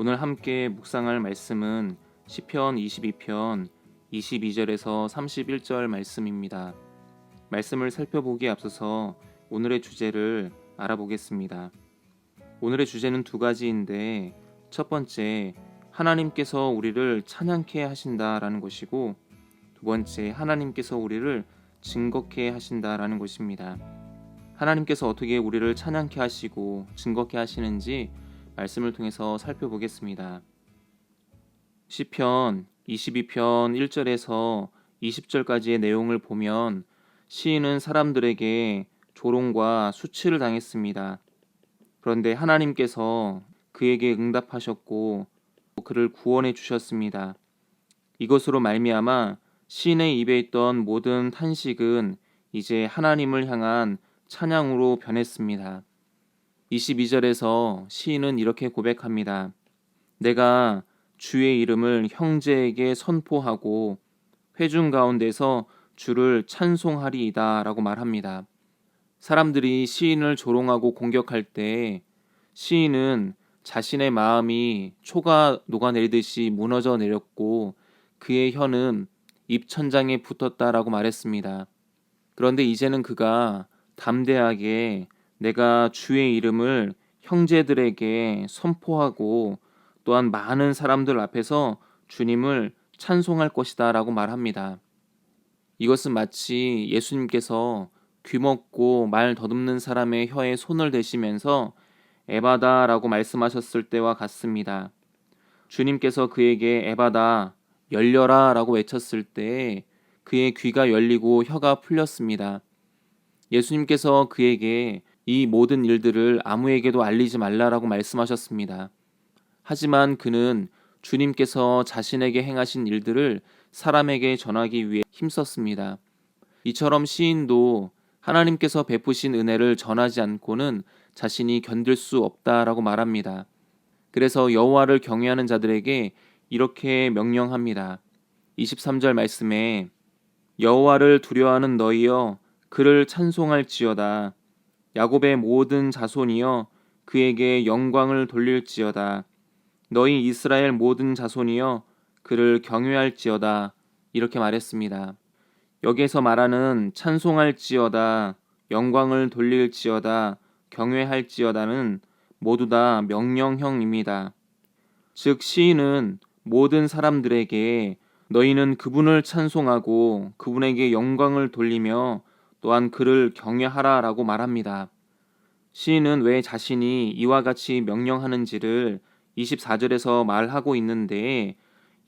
오늘 함께 묵상할 말씀은 시편 22편 22절에서 31절 말씀입니다. 말씀을 살펴보기에 앞서서 오늘의 주제를 알아보겠습니다. 오늘의 주제는 두 가지인데 첫 번째, 하나님께서 우리를 찬양케 하신다라는 것이고 두 번째, 하나님께서 우리를 증거케 하신다라는 것입니다. 하나님께서 어떻게 우리를 찬양케 하시고 증거케 하시는지 말씀을 통해서 살펴보겠습니다. 시편 22편 1절에서 20절까지의 내용을 보면 시인은 사람들에게 조롱과 수치를 당했습니다. 그런데 하나님께서 그에게 응답하셨고 그를 구원해 주셨습니다. 이것으로 말미암아 시인의 입에 있던 모든 탄식은 이제 하나님을 향한 찬양으로 변했습니다. 22절에서 시인은 이렇게 고백합니다. 내가 주의 이름을 형제에게 선포하고 회중 가운데서 주를 찬송하리이다 라고 말합니다. 사람들이 시인을 조롱하고 공격할 때 시인은 자신의 마음이 초가 녹아내리듯이 무너져 내렸고 그의 혀는 입천장에 붙었다라고 말했습니다. 그런데 이제는 그가 담대하게 내가 주의 이름을 형제들에게 선포하고 또한 많은 사람들 앞에서 주님을 찬송할 것이다 라고 말합니다. 이것은 마치 예수님께서 귀먹고 말 더듬는 사람의 혀에 손을 대시면서 에바다 라고 말씀하셨을 때와 같습니다. 주님께서 그에게 에바다 열려라 라고 외쳤을 때 그의 귀가 열리고 혀가 풀렸습니다. 예수님께서 그에게 이 모든 일들을 아무에게도 알리지 말라라고 말씀하셨습니다. 하지만 그는 주님께서 자신에게 행하신 일들을 사람에게 전하기 위해 힘썼습니다. 이처럼 시인도 하나님께서 베푸신 은혜를 전하지 않고는 자신이 견딜 수 없다라고 말합니다. 그래서 여호와를 경외하는 자들에게 이렇게 명령합니다. 23절 말씀에 여호와를 두려워하는 너희여 그를 찬송할지어다. 야곱의 모든 자손이여 그에게 영광을 돌릴지어다. 너희 이스라엘 모든 자손이여 그를 경외할지어다. 이렇게 말했습니다. 여기에서 말하는 찬송할지어다, 영광을 돌릴지어다, 경외할지어다는 모두 다 명령형입니다. 즉 시인은 모든 사람들에게 너희는 그분을 찬송하고 그분에게 영광을 돌리며 또한 그를 경외하라 라고 말합니다. 시인은 왜 자신이 이와 같이 명령하는지를 24절에서 말하고 있는데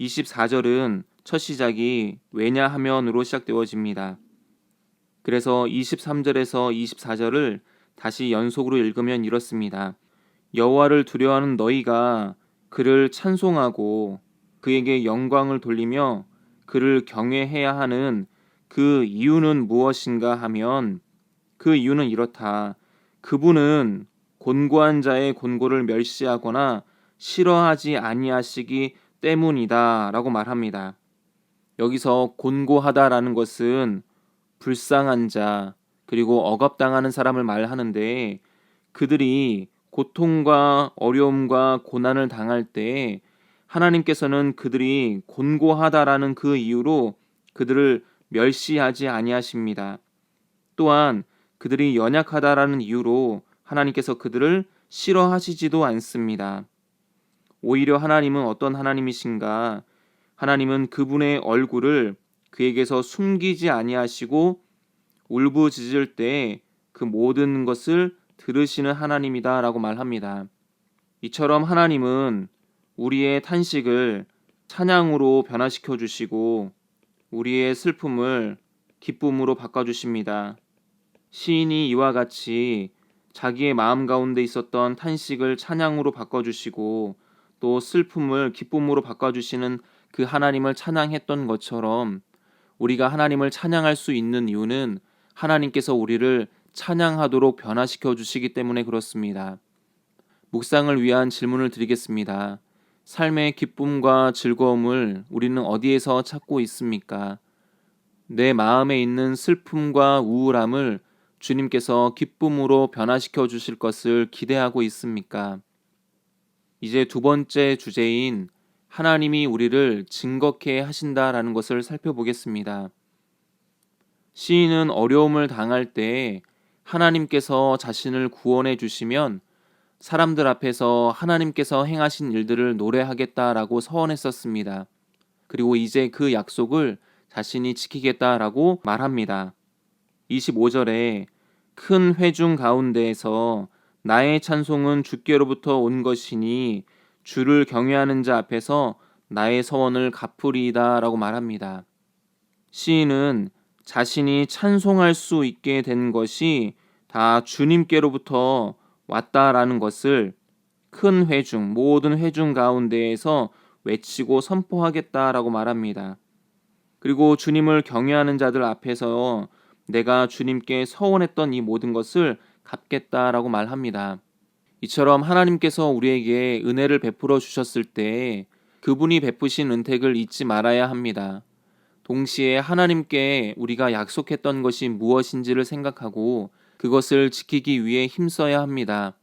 24절은 첫 시작이 왜냐하면으로 시작되어집니다. 그래서 23절에서 24절을 다시 연속으로 읽으면 이렇습니다. 여호와를 두려워하는 너희가 그를 찬송하고 그에게 영광을 돌리며 그를 경외해야 하는 그 이유는 무엇인가 하면 그 이유는 이렇다. 그분은 곤고한 자의 곤고를 멸시하거나 싫어하지 아니하시기 때문이다 라고 말합니다. 여기서 곤고하다라는 것은 불쌍한 자 그리고 억압당하는 사람을 말하는데 그들이 고통과 어려움과 고난을 당할 때 하나님께서는 그들이 곤고하다라는 그 이유로 그들을 멸시하지 아니하십니다. 또한 그들이 연약하다라는 이유로 하나님께서 그들을 싫어하시지도 않습니다. 오히려 하나님은 어떤 하나님이신가? 하나님은 그분의 얼굴을 그에게서 숨기지 아니하시고 울부짖을 때 그 모든 것을 들으시는 하나님이다라고 말합니다. 이처럼 하나님은 우리의 탄식을 찬양으로 변화시켜 주시고 우리의 슬픔을 기쁨으로 바꿔주십니다. 시인이 이와 같이 자기의 마음 가운데 있었던 탄식을 찬양으로 바꿔주시고 또 슬픔을 기쁨으로 바꿔주시는 그 하나님을 찬양했던 것처럼 우리가 하나님을 찬양할 수 있는 이유는 하나님께서 우리를 찬양하도록 변화시켜 주시기 때문에 그렇습니다. 묵상을 위한 질문을 드리겠습니다. 삶의 기쁨과 즐거움을 우리는 어디에서 찾고 있습니까? 내 마음에 있는 슬픔과 우울함을 주님께서 기쁨으로 변화시켜 주실 것을 기대하고 있습니까? 이제 두 번째 주제인 하나님이 우리를 증거케 하신다라는 것을 살펴보겠습니다. 시인은 어려움을 당할 때 하나님께서 자신을 구원해 주시면 사람들 앞에서 하나님께서 행하신 일들을 노래하겠다라고 서원했었습니다. 그리고 이제 그 약속을 자신이 지키겠다라고 말합니다. 25절에 큰 회중 가운데에서 나의 찬송은 주께로부터 온 것이니 주를 경외하는 자 앞에서 나의 서원을 갚으리이다 라고 말합니다. 시인은 자신이 찬송할 수 있게 된 것이 다 주님께로부터 왔다라는 것을 큰 회중, 모든 회중 가운데에서 외치고 선포하겠다라고 말합니다. 그리고 주님을 경외하는 자들 앞에서 내가 주님께 서원했던 이 모든 것을 갚겠다라고 말합니다. 이처럼 하나님께서 우리에게 은혜를 베풀어 주셨을 때 그분이 베푸신 은택을 잊지 말아야 합니다. 동시에 하나님께 우리가 약속했던 것이 무엇인지를 생각하고 그것을 지키기 위해 힘써야 합니다.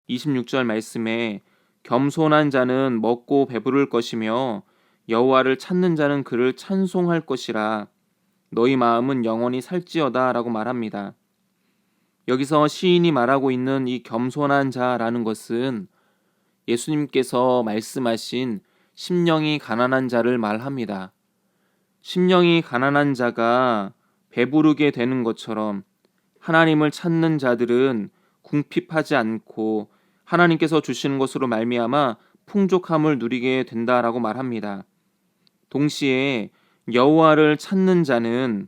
26절 말씀에 겸손한 자는 먹고 배부를 것이며 여호와를 찾는 자는 그를 찬송할 것이라 너희 마음은 영원히 살지어다 라고 말합니다. 여기서 시인이 말하고 있는 이 겸손한 자라는 것은 예수님께서 말씀하신 심령이 가난한 자를 말합니다. 심령이 가난한 자가 배부르게 되는 것처럼 하나님을 찾는 자들은 궁핍하지 않고 하나님께서 주시는 것으로 말미암아 풍족함을 누리게 된다라고 말합니다. 동시에 여호와를 찾는 자는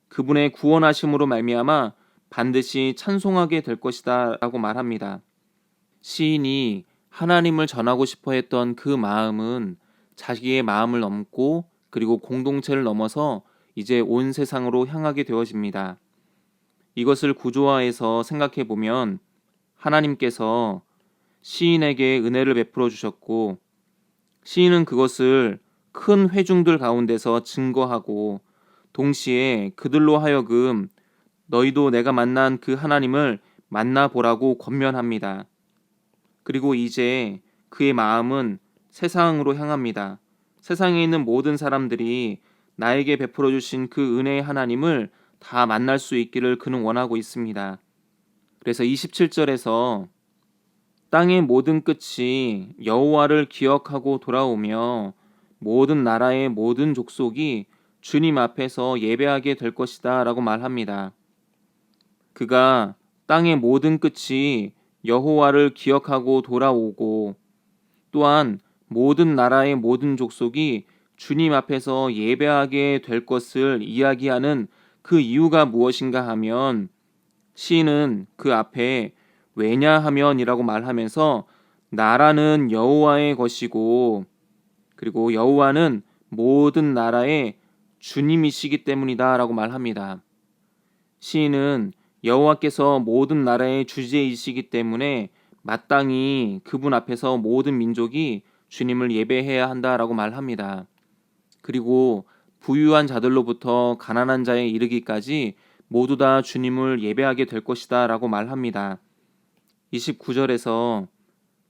그분의 구원하심으로 말미암아 반드시 찬송하게 될 것이다 라고 말합니다. 시인이 하나님을 전하고 싶어 했던 그 마음은 자기의 마음을 넘고 그리고 공동체를 넘어서 이제 온 세상으로 향하게 되어집니다. 이것을 구조화해서 생각해 보면 하나님께서 시인에게 은혜를 베풀어 주셨고 시인은 그것을 큰 회중들 가운데서 증거하고 동시에 그들로 하여금 너희도 내가 만난 그 하나님을 만나보라고 권면합니다. 그리고 이제 그의 마음은 세상으로 향합니다. 세상에 있는 모든 사람들이 나에게 베풀어 주신 그 은혜의 하나님을 다 만날 수 있기를 그는 원하고 있습니다. 그래서 27절에서 땅의 모든 끝이 여호와를 기억하고 돌아오며 모든 나라의 모든 족속이 주님 앞에서 예배하게 될 것이다 라고 말합니다. 그가 땅의 모든 끝이 여호와를 기억하고 돌아오고 또한 모든 나라의 모든 족속이 주님 앞에서 예배하게 될 것을 이야기하는 그 이유가 무엇인가 하면 시인은 그 앞에 왜냐하면이라고 말하면서 나라는 여호와의 것이고 그리고 여호와는 모든 나라의 주님이시기 때문이다 라고 말합니다. 시인은 여호와께서 모든 나라의 주제이시기 때문에 마땅히 그분 앞에서 모든 민족이 주님을 예배해야 한다라고 말합니다. 그리고 부유한 자들로부터 가난한 자에 이르기까지 모두 다 주님을 예배하게 될 것이다 라고 말합니다. 29절에서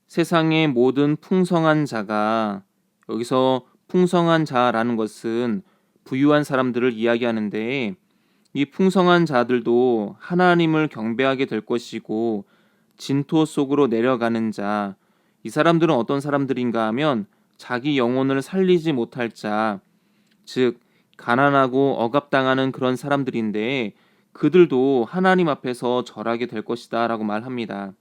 세상의 모든 풍성한 자가 여기서 풍성한 자라는 것은 부유한 사람들을 이야기하는데 이 풍성한 자들도 하나님을 경배하게 될 것이고 진토 속으로 내려가는 자, 이 사람들은 어떤 사람들인가 하면 자기 영혼을 살리지 못할 자, 즉 가난하고 억압당하는 그런 사람들인데 그들도 하나님 앞에서 절하게 될 것이다 라고 말합니다.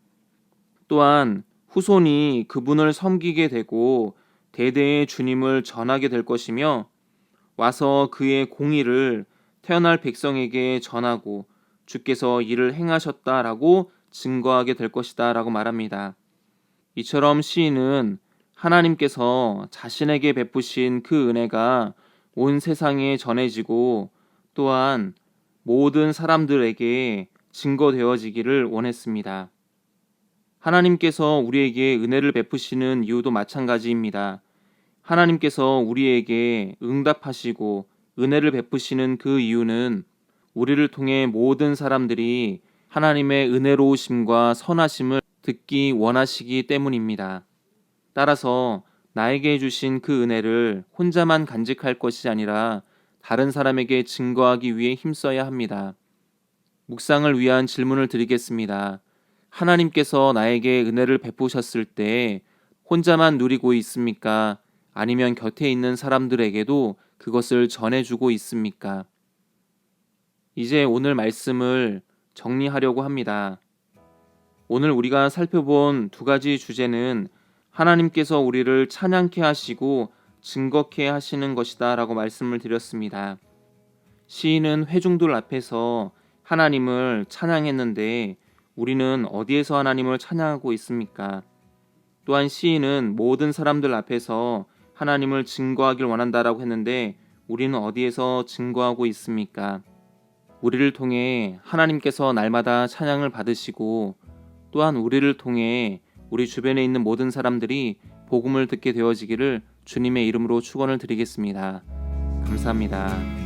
또한 후손이 그분을 섬기게 되고 대대의 주님을 전하게 될 것이며 와서 그의 공의를 태어날 백성에게 전하고 주께서 이를 행하셨다라고 증거하게 될 것이다 라고 말합니다. 이처럼 시인은 하나님께서 자신에게 베푸신 그 은혜가 온 세상에 전해지고 또한 모든 사람들에게 증거되어지기를 원했습니다. 하나님께서 우리에게 은혜를 베푸시는 이유도 마찬가지입니다. 하나님께서 우리에게 응답하시고 은혜를 베푸시는 그 이유는 우리를 통해 모든 사람들이 하나님의 은혜로우심과 선하심을 듣기 원하시기 때문입니다. 따라서 나에게 주신 그 은혜를 혼자만 간직할 것이 아니라 다른 사람에게 증거하기 위해 힘써야 합니다. 묵상을 위한 질문을 드리겠습니다. 하나님께서 나에게 은혜를 베푸셨을 때 혼자만 누리고 있습니까? 아니면 곁에 있는 사람들에게도 그것을 전해주고 있습니까? 이제 오늘 말씀을 정리하려고 합니다. 오늘 우리가 살펴본 두 가지 주제는 하나님께서 우리를 찬양케 하시고 증거케 하시는 것이다 라고 말씀을 드렸습니다. 시인은 회중들 앞에서 하나님을 찬양했는데 우리는 어디에서 하나님을 찬양하고 있습니까? 또한 시인은 모든 사람들 앞에서 하나님을 증거하길 원한다라고 했는데 우리는 어디에서 증거하고 있습니까? 우리를 통해 하나님께서 날마다 찬양을 받으시고 또한 우리를 통해 우리 주변에 있는 모든 사람들이 복음을 듣게 되어지기를 주님의 이름으로 축원을 드리겠습니다. 감사합니다.